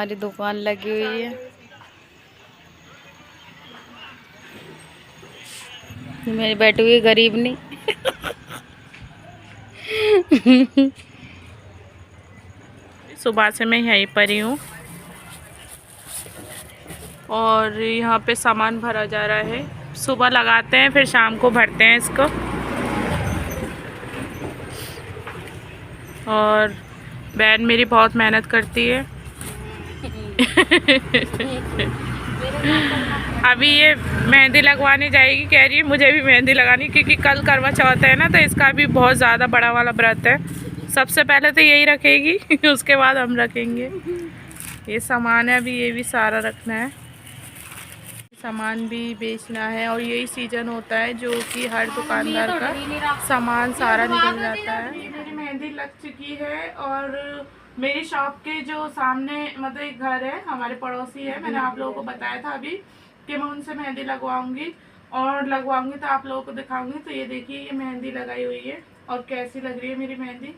हमारी दुकान लगी हुई है। मेरी बैठी हुई गरीब नहीं। सुबह से मैं यहीं पर ही हूँ और यहाँ पे सामान भरा जा रहा है। सुबह लगाते हैं फिर शाम को भरते हैं इसको। और बहन मेरी बहुत मेहनत करती है। अभी ये मेहंदी लगवाने जाएगी, कह रही है मुझे भी मेहंदी लगानी, क्योंकि कल करवा चौथ है ना, तो इसका भी बहुत ज़्यादा बड़ा वाला व्रत है। सबसे पहले तो यही रखेगी, उसके बाद हम रखेंगे। ये सामान है, अभी ये भी सारा रखना है, सामान भी बेचना है। और यही सीजन होता है जो कि हर दुकानदार का सामान सारा निकल जाता है। मेरी मेहंदी लग चुकी है और मेरी शॉप के जो सामने मतलब एक घर है, हमारे पड़ोसी है, मैंने आप लोगों को बताया था अभी कि मैं उनसे मेहंदी लगवाऊंगी और लगवाऊंगी तो आप लोगों को दिखाऊंगी। तो ये देखिए, ये मेहंदी लगाई हुई है और कैसी लग रही है मेरी मेहंदी,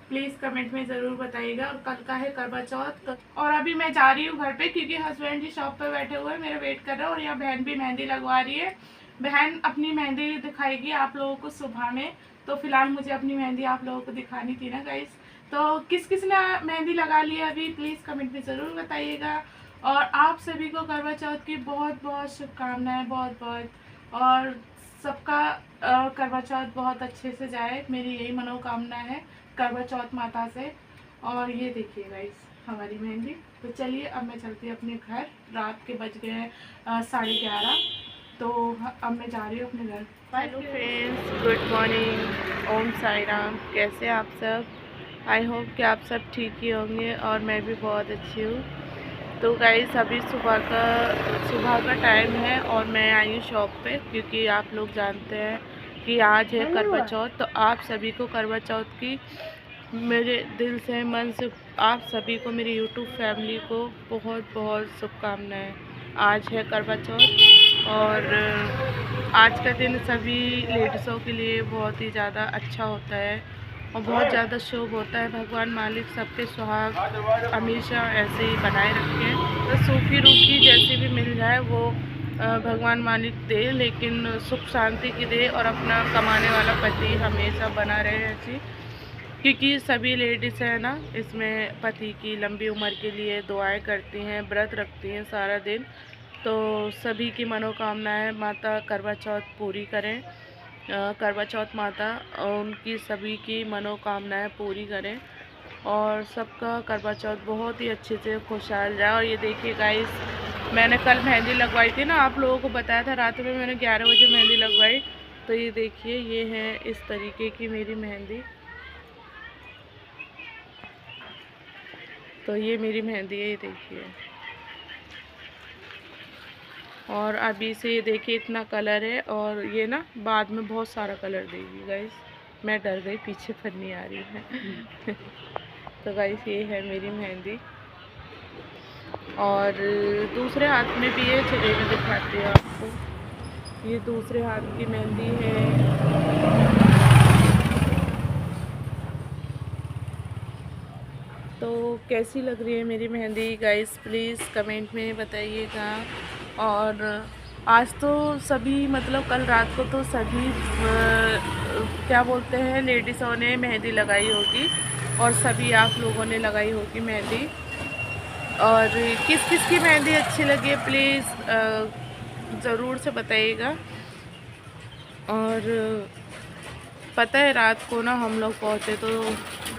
प्लीज़ कमेंट में ज़रूर बताइएगा। और कल का है करवा चौथ। और अभी मैं जा रही हूँ घर पे, क्योंकि हस्बैंड जी शॉप पे बैठे हुए हैं, मेरा वेट कर रहे हैं। और यहाँ बहन भी मेहंदी लगवा रही है। बहन अपनी मेहंदी दिखाएगी आप लोगों को सुबह में, तो फिलहाल मुझे अपनी मेहंदी आप लोगों को दिखानी थी ना गाइस। तो किस किस ने मेहंदी लगा ली है अभी, प्लीज़ कमेंट में ज़रूर बताइएगा। और आप सभी को करवा चौथ की बहुत बहुत शुभकामनाएँ, बहुत बहुत। और सबका करवा चौथ बहुत अच्छे से जाए, मेरी यही मनोकामना है करवा चौथ माता से। और ये देखिए गाइस हमारी मेहंदी। तो चलिए अब मैं चलती हूँ अपने घर, रात के बज गए हैं 11:30, तो अब मैं जा रही हूँ अपने घर। हेलो फ्रेंड्स, गुड मॉर्निंग, ओम साई राम। कैसे आप सब? आई होप कि आप सब ठीक ही होंगे और मैं भी बहुत अच्छी हूँ। तो गाइस अभी सुबह का टाइम है और मैं आई हूँ शॉप पे, क्योंकि आप लोग जानते हैं कि आज है करवा चौथ। तो आप सभी को करवा चौथ की मेरे दिल से, मन से, आप सभी को, मेरी यूट्यूब फैमिली को बहुत बहुत शुभकामनाएँ। आज है करवा चौथ और आज का दिन सभी लेडीज़ों के लिए बहुत ही ज़्यादा अच्छा होता है और बहुत ज़्यादा शुभ होता है। भगवान मालिक सबके सुहाग हमेशा ऐसे ही बनाए रखें। तो सूखी रूखी जैसी भी मिल जाए वो भगवान मालिक दे, लेकिन सुख शांति की दे और अपना कमाने वाला पति हमेशा बना रहे ऐसी। क्योंकि सभी लेडीज़ है ना, इसमें पति की लंबी उम्र के लिए दुआएं करती हैं, व्रत रखती हैं सारा दिन। तो सभी की मनोकामनाएं माता करवा चौथ पूरी करें। करवा चौथ माता उनकी सभी की मनोकामनाएं पूरी करें और सबका करवा चौथ बहुत ही अच्छे से खुशहाल जाए। और ये देखिए गाइस, मैंने कल मेहंदी लगवाई थी ना, आप लोगों को बताया था, रात में मैंने 11 बजे मेहंदी लगवाई। तो ये देखिए, ये है इस तरीके की मेरी मेहंदी। तो ये मेरी मेहंदी है, ये देखिए। और अभी से ये देखिए इतना कलर है और ये ना बाद में बहुत सारा कलर देगी गाइस। मैं डर गई, पीछे पर नहीं आ रही है। तो गाइस ये है मेरी मेहंदी और दूसरे हाथ में भी है, चलिए मैं दिखाती हूँ आपको। ये दूसरे हाथ की मेहंदी है। तो कैसी लग रही है मेरी मेहंदी गाइस, प्लीज़ कमेंट में बताइएगा। और आज तो सभी मतलब कल रात को तो सभी क्या बोलते हैं, लेडीज़ों ने मेहंदी लगाई होगी और सभी आप लोगों ने लगाई होगी मेहंदी। और किस किस की मेहंदी अच्छी लगी है प्लीज़ ज़रूर से बताइएगा। और पता है रात को ना हम लोग पहुँचे तो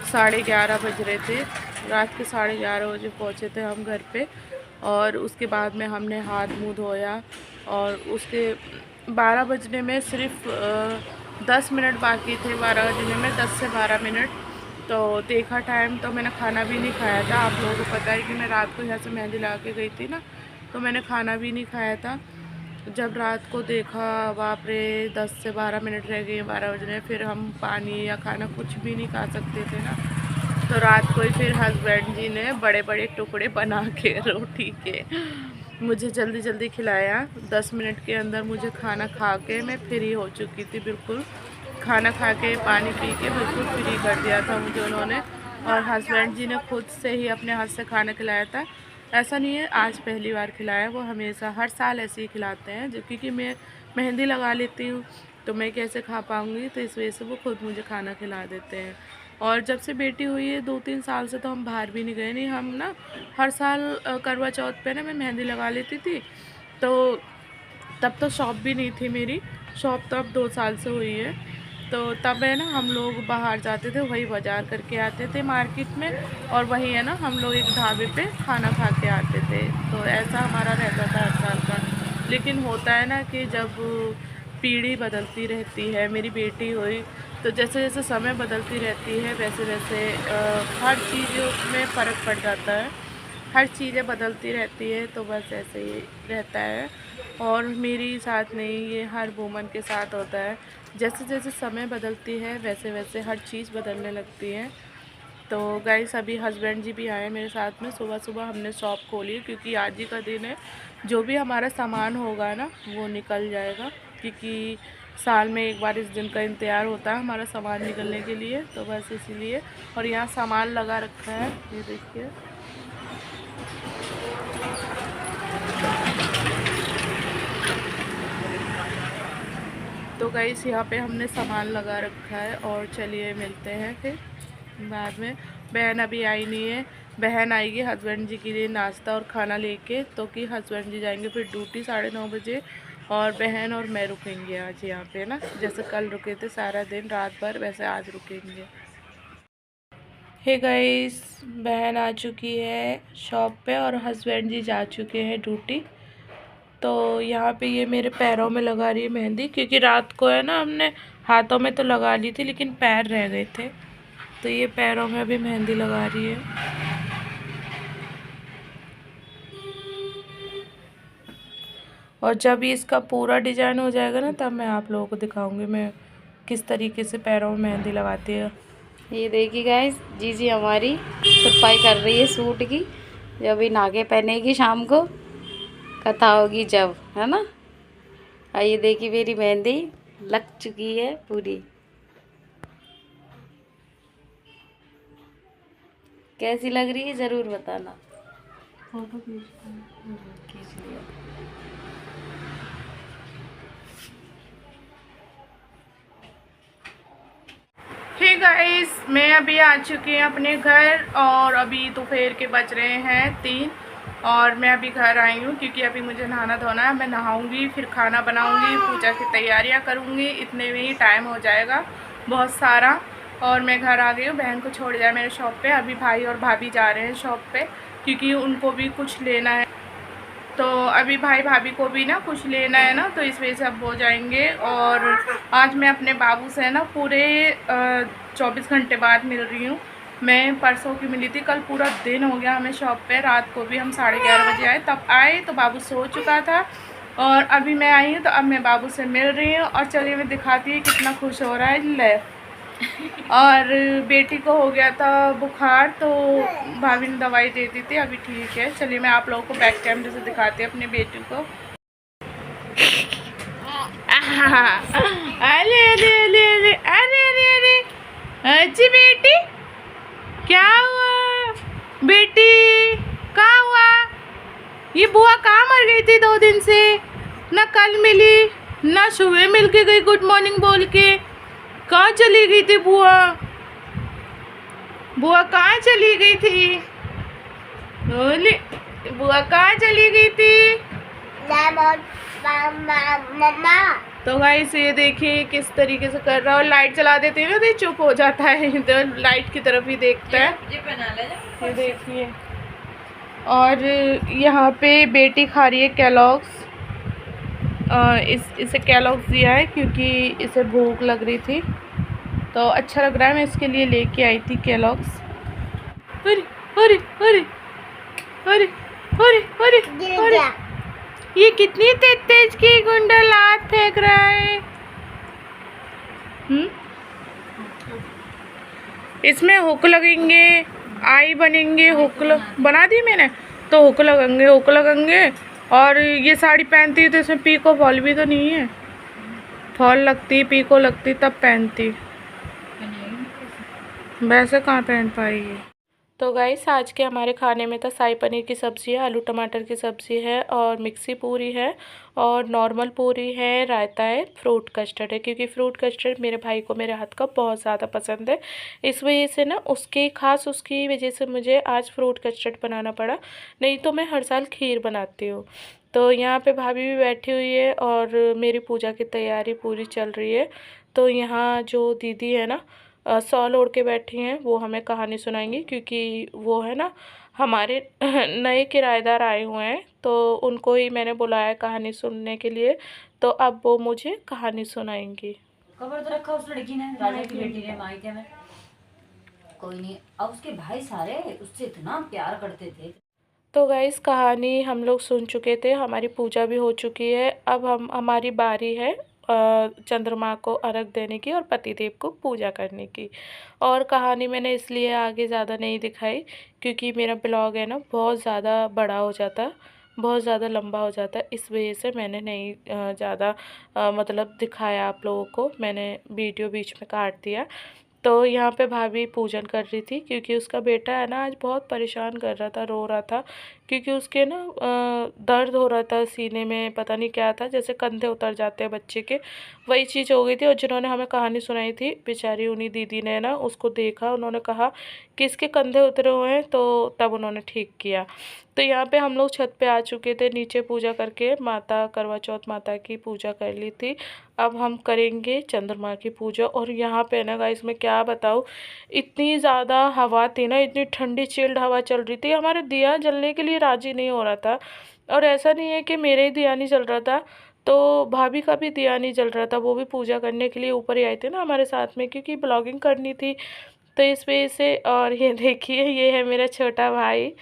11:30 बज रहे थे, रात के 11:30 बजे पहुँचे थे हम घर पे। और उसके बाद में हमने हाथ मुँह धोया और उसके 12 बजने में सिर्फ 10 मिनट बाकी थे, 12 बजने में 10 से 12 मिनट। तो देखा टाइम तो मैंने खाना भी नहीं खाया था। आप लोगों को पता है कि मैं रात को यहाँ से मेहंदी लगा के गई थी ना, तो मैंने खाना भी नहीं खाया था। जब रात को देखा, बाप रे 10 से 12 मिनट रह गए, 12 बजने, फिर हम पानी या खाना कुछ भी नहीं खा सकते थे ना। तो रात को ही फिर हस्बैंड जी ने बड़े बड़े टुकड़े बना के रोटी के मुझे जल्दी जल्दी खिलाया। 10 मिनट के अंदर मुझे खाना खा के मैं फ्री हो चुकी थी, बिल्कुल खाना खा के पानी पी के बिल्कुल फ्री कर दिया था मुझे उन्होंने। और हस्बैंड जी ने खुद से ही अपने हाथ से खाना खिलाया था। ऐसा नहीं है आज पहली बार खिलाया, वो हमेशा हर साल ऐसे ही खिलाते हैं। जो क्योंकि मैं मेहंदी लगा लेती हूँ तो मैं कैसे खा पाऊँगी, तो इस वजह से वो खुद मुझे खाना खिला देते हैं। और जब से बेटी हुई है 2-3 साल से तो हम बाहर भी नहीं गए। नहीं, हम ना हर साल करवा चौथ पे ना मैं मेहंदी लगा लेती थी। तो तब तो शॉप भी नहीं थी मेरी, शॉप तो अब 2 साल से हुई है। तो तब है ना हम लोग बाहर जाते थे, वही बाज़ार करके आते थे मार्केट में, और वही है ना हम लोग एक ढाबे पे खाना खा के आते थे। तो ऐसा हमारा रहता था हर साल का। लेकिन होता है ना कि जब पीढ़ी बदलती रहती है, मेरी बेटी हुई तो जैसे जैसे समय बदलती रहती है वैसे वैसे हर चीज़ों में फ़र्क पड़ जाता है, हर चीज़ें बदलती रहती है। तो बस ऐसे ही रहता है, और मेरी साथ नहीं, ये हर वूमन के साथ होता है। जैसे जैसे समय बदलती है वैसे वैसे हर चीज़ बदलने लगती है। तो गाइस अभी हस्बैंड जी भी आए मेरे साथ में, सुबह सुबह हमने शॉप खोली क्योंकि आज ही का दिन है। जो भी हमारा सामान होगा ना वो निकल जाएगा, क्योंकि साल में एक बार इस दिन का इंतज़ार होता है हमारा सामान निकलने के लिए। तो बस इसीलिए, और यहाँ सामान लगा रखा है, ये देखिए। तो गाइस यहाँ पे हमने सामान लगा रखा है, और चलिए मिलते हैं फिर बाद में। बहन अभी आई नहीं है, बहन आएगी हस्बैंड जी के लिए नाश्ता और खाना लेके, तो कि हस्बैंड जी जाएंगे फिर ड्यूटी 9:30 बजे, और बहन और मैं रुकेंगे आज यहाँ पे ना। जैसे कल रुके थे सारा दिन रात भर, वैसे आज रुकेंगे। हे गाइस, बहन आ चुकी है शॉप पे और हस्बैंड जी जा चुके हैं ड्यूटी। तो यहाँ पे ये मेरे पैरों में लगा रही है मेहंदी, क्योंकि रात को है ना हमने हाथों में तो लगा ली थी लेकिन पैर रह गए थे, तो ये पैरों में अभी मेहंदी लगा रही है। और जब इसका पूरा डिजाइन हो जाएगा ना तब मैं आप लोगों को दिखाऊंगी मैं किस तरीके से पैरों में मेहंदी लगाती है। ये देखिए गाइस, जीजी हमारी सफाई कर रही है सूट की, जो अभी नागे पहनेगी शाम को, कथा होगी जब, है ना। और ये देखिए मेरी मेहंदी लग चुकी है पूरी। कैसी लग रही है ज़रूर बताना। फोटो खींच लिया। हे गाइस, मैं अभी आ चुकी हूँ अपने घर, और अभी दोपहर के बज रहे हैं 3, और मैं अभी घर आई हूँ क्योंकि अभी मुझे नहाना धोना है। मैं नहाऊंगी, फिर खाना बनाऊंगी, पूजा की तैयारियाँ करूँगी, इतने में ही टाइम हो जाएगा बहुत सारा। और मैं घर आ गई हूँ, बहन को छोड़ दिया मेरे शॉप पे। अभी भाई और भाभी जा रहे हैं शॉप पे क्योंकि उनको भी कुछ लेना है। तो अभी भाई भाभी को भी ना कुछ लेना है ना, तो इस वजह से अब हो जाएंगे। और आज मैं अपने बाबू से ना पूरे 24 घंटे बाद मिल रही हूँ। मैं परसों की मिली थी, कल पूरा दिन हो गया हमें शॉप पे। रात को भी हम 11:30 बजे आए, तब आए तो बाबू सो चुका था, और अभी मैं आई हूँ तो अब मैं बाबू से मिल रही हूँ। और चलिए मैं दिखाती हूँ कितना खुश हो रहा है। ले, और बेटी को हो गया था बुखार, तो भाभी ने दवाई दे दी थी, अभी ठीक है। चलिए मैं आप लोगों को बैक कैमरे से दिखाती हूँ अपनी बेटी को। अरे अरे अरे अरे अरे अरे अरे, अच्छी बेटी, क्या हुआ बेटी, कहाँ हुआ? ये बुआ कहाँ मर गई थी 2 दिन से, ना कल मिली ना सुबह मिल के गई गुड मॉर्निंग बोल के। कहाँ चली गई थी बुआ? बुआ कहाँ चली गई थी? बोली बुआ कहाँ चली गई थी? तो गाइस ये देखिए किस तरीके से कर रहा है, और लाइट चला देते हैं ना तो चुप हो जाता है, तो लाइट की तरफ ही देखता है। ये देखिए, और यहाँ पे बेटी खा रही है कैलॉग्स। इसे कैलॉग्स दिया है क्योंकि इसे भूख लग रही थी, तो अच्छा लग रहा है, मैं इसके लिए लेके आई थी कैलॉग्स। अरे अरे अरे अरे अरे अरे अरे, ये कितनी तेज तेज की गुंडा लात फेंक रहा है। इसमें हुक लगेंगे, आई बनेंगे, हुक बना दी मैंने, तो हुक लगेंगे। और ये साड़ी पहनती है तो इसमें पीको फॉल भी तो नहीं है, फॉल लगती पीको लगती तब पहनती। वैसे कहाँ पहन पाएगी। तो गाइस आज के हमारे खाने में था शाही पनीर की सब्ज़ी है, आलू टमाटर की सब्ज़ी है और मिक्सी पूरी है और नॉर्मल पूरी है, रायता है, फ्रूट कस्टर्ड है। क्योंकि फ्रूट कस्टर्ड मेरे भाई को मेरे हाथ का बहुत ज़्यादा पसंद है, इस वजह से ना उसकी वजह से मुझे आज फ्रूट कस्टर्ड बनाना पड़ा, नहीं तो मैं हर साल खीर बनाती हूँ। तो यहाँ पे भाभी भी बैठी हुई है और मेरी पूजा की तैयारी पूरी चल रही है। तो यहाँ जो दीदी है ना शॉल ओढ़ के बैठी हैं, वो हमें कहानी सुनाएंगी क्योंकि वो है ना हमारे नए किराएदार आए हुए हैं, तो उनको ही मैंने बुलाया कहानी सुनने के लिए। तो अब वो मुझे कहानी सुनाएंगी। खबर तो रखा उस लड़की ने, राजा की बेटी ने, मायके में। कोई नहीं, अब उसके भाई सारे उससे इतना प्यार करते थे। तो गाइस कहानी हम लोग सुन चुके थे, हमारी पूजा भी हो चुकी है। अब हमारी बारी है चंद्रमा को अर्घ देने की और पतिदेव को पूजा करने की। और कहानी मैंने इसलिए आगे ज़्यादा नहीं दिखाई क्योंकि मेरा ब्लॉग है ना बहुत ज़्यादा बड़ा हो जाता, बहुत ज़्यादा लंबा हो जाता, इस वजह से मैंने नहीं ज़्यादा मतलब दिखाया आप लोगों को, मैंने वीडियो बीच में काट दिया। तो यहाँ पे भाभी पूजन कर रही थी क्योंकि उसका बेटा है ना आज बहुत परेशान कर रहा था, रो रहा था क्योंकि उसके ना दर्द हो रहा था सीने में, पता नहीं क्या था, जैसे कंधे उतर जाते हैं बच्चे के, वही चीज़ हो गई थी। और जिन्होंने हमें कहानी सुनाई थी बेचारी उन्हीं दीदी ने ना उसको देखा, उन्होंने कहा कि इसके कंधे उतरे हुए हैं, तो तब उन्होंने ठीक किया। तो यहाँ पे हम लोग छत पे आ चुके थे, नीचे पूजा करके माता करवा चौथ माता की पूजा कर ली थी। अब हम करेंगे चंद्रमा की पूजा। और यहाँ पे ना गाइस मैं क्या बताऊँ, इतनी ज़्यादा हवा थी ना, इतनी ठंडी चिल्ड हवा चल रही थी, हमारे दिया जलने के लिए राजी नहीं हो रहा था। और ऐसा नहीं है कि मेरे ही दिया नहीं जल रहा था, तो भाभी का भी दिया नहीं जल रहा था, वो भी पूजा करने के लिए ऊपर ही आए थे ना हमारे साथ में क्योंकि ब्लॉगिंग करनी थी, तो इस वजह से। और ये देखिए ये है मेरा छोटा भाई,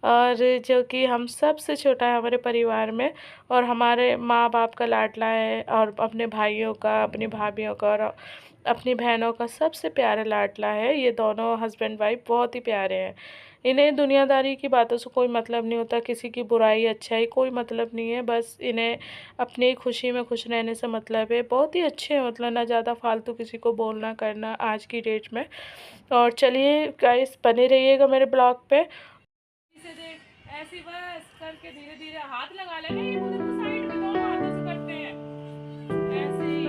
और जो कि हम सबसे छोटा है हमारे परिवार में, और हमारे माँ बाप का लाडला है, और अपने भाइयों का, अपनी भाभीयों का और अपनी बहनों का सबसे प्यारा लाडला है। ये दोनों हस्बैंड वाइफ बहुत ही प्यारे हैं। इन्हें दुनियादारी की बातों से कोई मतलब नहीं होता, किसी की बुराई अच्छाई कोई मतलब नहीं है, बस इन्हें अपनी खुशी में खुश रहने से मतलब है। बहुत ही अच्छे हैं, मतलब ना ज़्यादा फालतू किसी को बोलना करना आज की डेट में। और चलिए गाइस बने रहिएगा मेरे ब्लॉग पे। इसे देख, ऐसी बस करके धीरे धीरे हाथ लगा लेना, ये तो देखो साइड में दोनों हाथों से करते हैं ऐसे ही।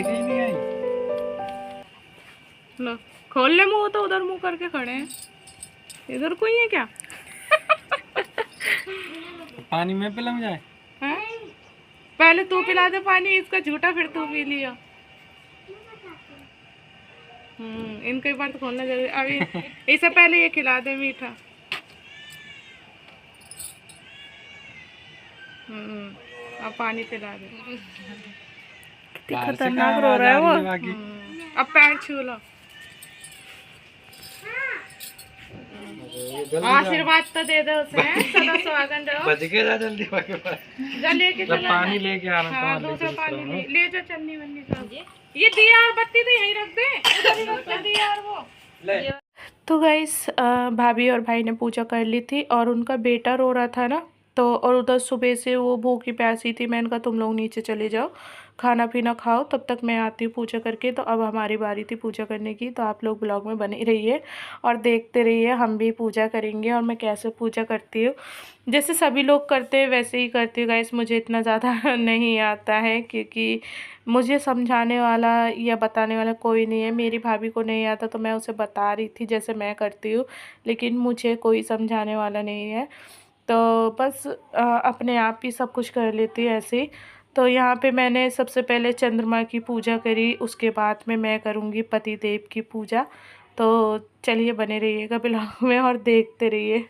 नहीं आई लो, खोल ले मुंह, तो उधर मुंह करके खड़े हैं, इधर कोई है क्या? पानी में पिला जाए। हैं? पहले तू पिला दे पानी इसका झूठा, फिर तू पी लिया। इनको एक बार तो खोलना जरूरी, अभी इससे पहले ये खिला दे मीठा। अब पानी पिला दे। खतरनाक रो रहा है वो। अब पैर छू लो, आशीर्वाद तो दे दो उसे, सदा सुहागन रहो। बच के जा जल्दी जा लेके चला, पानी लेके आना। हाँ दूसरा पानी ले जा, चन्नी वन्नी सब। ये दिया और बत्ती तो यहीं रख दे, उधर ही रख दे दिया और वो। तो गाइस भाभी और भाई ने पूजा कर ली थी और उनका बेटा रो रहा था ना, तो और उधर सुबह से वो भूखी प्यासी थी। मैंने कहा तुम लोग नीचे चले जाओ, खाना पीना खाओ, तब तक मैं आती हूँ पूजा करके। तो अब हमारी बारी थी पूजा करने की, तो आप लोग ब्लॉग में बने रहिए और देखते रहिए हम भी पूजा करेंगे और मैं कैसे पूजा करती हूँ। जैसे सभी लोग करते हैं वैसे ही करती हूँ गाइस, मुझे इतना ज़्यादा नहीं आता है क्योंकि मुझे समझाने वाला या बताने वाला कोई नहीं है। मेरी भाभी को नहीं आता तो मैं उसे बता रही थी जैसे मैं करती हूँ, लेकिन मुझे कोई समझाने वाला नहीं है, तो बस अपने आप ही सब कुछ कर लेती है ऐसे ही। तो यहाँ पे मैंने सबसे पहले चंद्रमा की पूजा करी, उसके बाद में मैं करूँगी पति देव की पूजा। तो चलिए बने रहिएगा ब्लॉग में और देखते रहिए।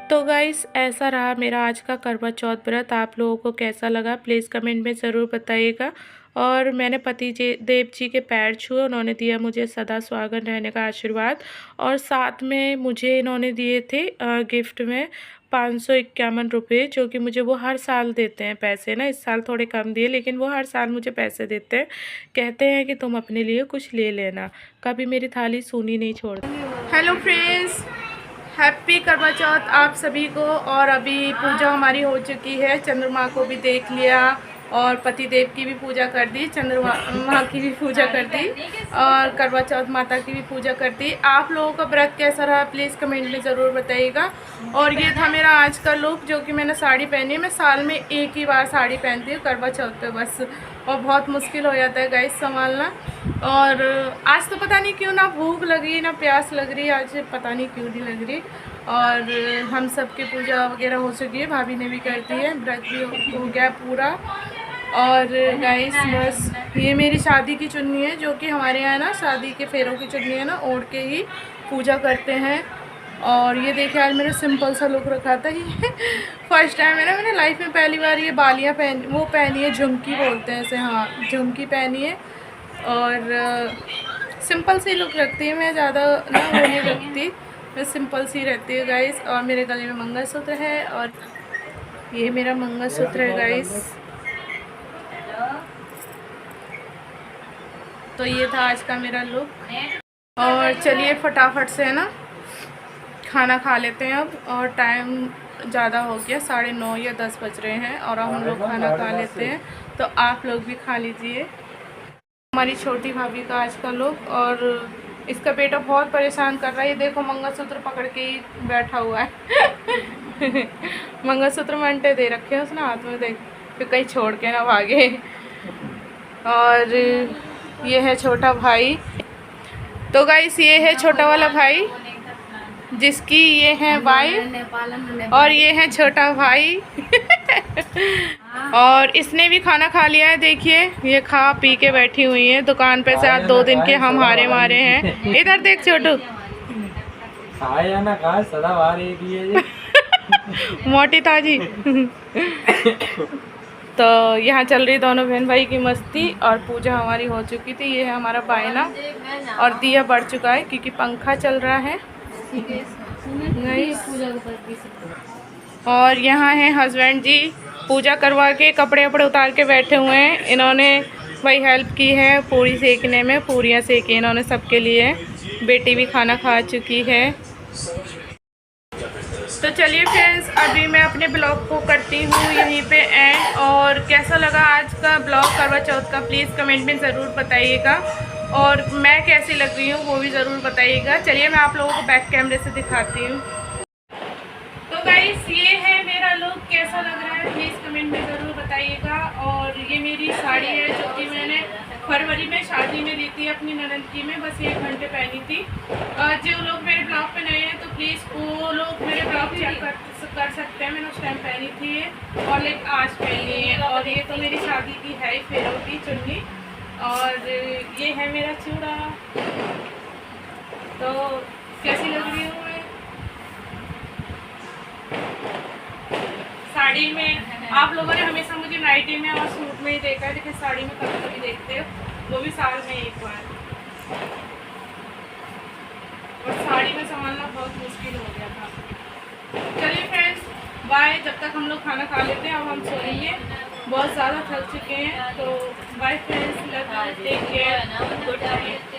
तो गाइस ऐसा रहा मेरा आज का करवा चौथ व्रत। आप लोगों को कैसा लगा प्लीज़ कमेंट में ज़रूर बताइएगा। और मैंने पति देव जी के पैर छुए, उन्होंने दिया मुझे सदा सुहागन रहने का आशीर्वाद। और साथ में मुझे इन्होंने दिए थे गिफ्ट में 551 रुपये, जो कि मुझे वो हर साल देते हैं पैसे ना। इस साल थोड़े कम दिए, लेकिन वो हर साल मुझे पैसे देते हैं। कहते हैं कि तुम अपने लिए कुछ ले लेना, कभी मेरी थाली सूनी नहीं छोड़ती। हेलो फ्रेंड्स, हैप्पी करवा चौथ आप सभी को। और अभी पूजा हमारी हो चुकी है, चंद्रमा को भी देख लिया और पति देव की भी पूजा कर दी, चंद्रमा की भी पूजा कर दी और करवा चौथ माता की भी पूजा कर दी। आप लोगों का व्रत कैसा रहा प्लीज़ कमेंट में ज़रूर बताइएगा। और ये था मेरा आज का लुक, जो कि मैंने साड़ी पहनी है। मैं साल में एक ही बार साड़ी पहनती हूँ, करवा चौथ पे बस, और बहुत मुश्किल हो जाता है गाइस संभालना। और आज तो पता नहीं क्यों ना भूख लगी ना प्यास लग रही, आज पता नहीं क्यों नहीं लग रही। और हम सब की पूजा वगैरह हो चुकी है, भाभी ने भी कर दी है, व्रत भी हो गया पूरा। और गाइस बस ये मेरी शादी की चुन्नी है, जो कि हमारे यहाँ ना शादी के फेरों की चुन्नी है ना, ओढ़ के ही पूजा करते हैं। और ये देखिए आज मैंने सिंपल सा लुक रखा था, ये फर्स्ट टाइम है ना मैंने लाइफ में पहली बार ये बालियाँ पहनी है, झुमकी बोलते हैं इसे, हाँ झुमकी पहनी है। और सिंपल सी लुक रखती है मैं, ज़्यादा ना वो नहीं रखती, मैं सिंपल सी रहती हूँ गाइस। और मेरे गले में मंगलसूत्र है और ये मेरा मंगलसूत्र है गाइस। तो ये था आज का मेरा लुक। और चलिए फटाफट से है ना खाना खा लेते हैं अब। और टाइम ज़्यादा हो गया, 9:30 या 10 बज रहे हैं और अब हम लोग खाना खा लेते हैं। तो आप लोग भी खा लीजिए। हमारी छोटी भाभी का आज का लुक। और इसका बेटा बहुत परेशान कर रहा है, ये देखो मंगलसूत्र पकड़ के ही बैठा हुआ है मंगलसूत्र मंटे दे रखे हैं उसने हाथ में, देख फिर कहीं छोड़ के ना भागे। और ये है छोटा भाई। तो गाइस ये है छोटा वाला भाई, जिसकी ये है वाइफ, और ये है छोटा भाई और इसने भी खाना खा लिया है, देखिए ये खा पी के बैठी हुई है। दुकान पे से आज 2 दिन के हम हारे मारे हैं। इधर देख छोटू, खाया ना खा सदा बार एक ही है मोटी ताजी तो यहाँ चल रही दोनों बहन भाई की मस्ती। और पूजा हमारी हो चुकी थी। ये है हमारा बायना और दिया बढ़ चुका है क्योंकि पंखा चल रहा है। और यहाँ है हस्बैंड जी, पूजा करवा के कपड़े वपड़े उतार के बैठे हुए हैं। इन्होंने वही हेल्प की है पूरी सेकने में, पूरियाँ सेकी इन्होंने सबके लिए। बेटी भी खाना खा चुकी है। तो चलिए फ्रेंड्स, अभी मैं अपने ब्लॉग को करती हूँ यहीं पे एंड। और कैसा लगा आज का ब्लॉग करवा चौथ का प्लीज़ कमेंट में ज़रूर बताइएगा। और मैं कैसी लग रही हूँ वो भी ज़रूर बताइएगा। चलिए मैं आप लोगों को बैक कैमरे से दिखाती हूँ। तो गाइस ये है मेरा लुक, कैसा लग रहा है प्लीज़ कमेंट में ज़रूर बताइएगा। और ये मेरी साड़ी है जो कि मैंने फरवरी में शादी में ली थी अपनी ननद की, में बस 1 घंटे पहनी थी। जो लोग मेरे ब्लॉग पे नए हैं तो प्लीज़ वो लोग मेरे ब्लॉग चेक कर सकते हैं। मैंने उस टाइम पहनी थी और लाइक आज पहनी है। और ये तो मेरी शादी की है ही फेरों की चुन्नी। और ये है मेरा चूड़ा। तो कैसी लग रही हूँ मैं साड़ी में? आप लोगों ने हमेशा मुझे नाइटी में और सूट में ही देखा है, लेकिन साड़ी में कभी कभी देखते हो, वो भी साल में एक बार। और साड़ी तक हम लोग खाना खा लेते हैं। अब हम सोएंगे, बहुत ज़्यादा थक चुके हैं। तो bye friends, love you, take care, good night.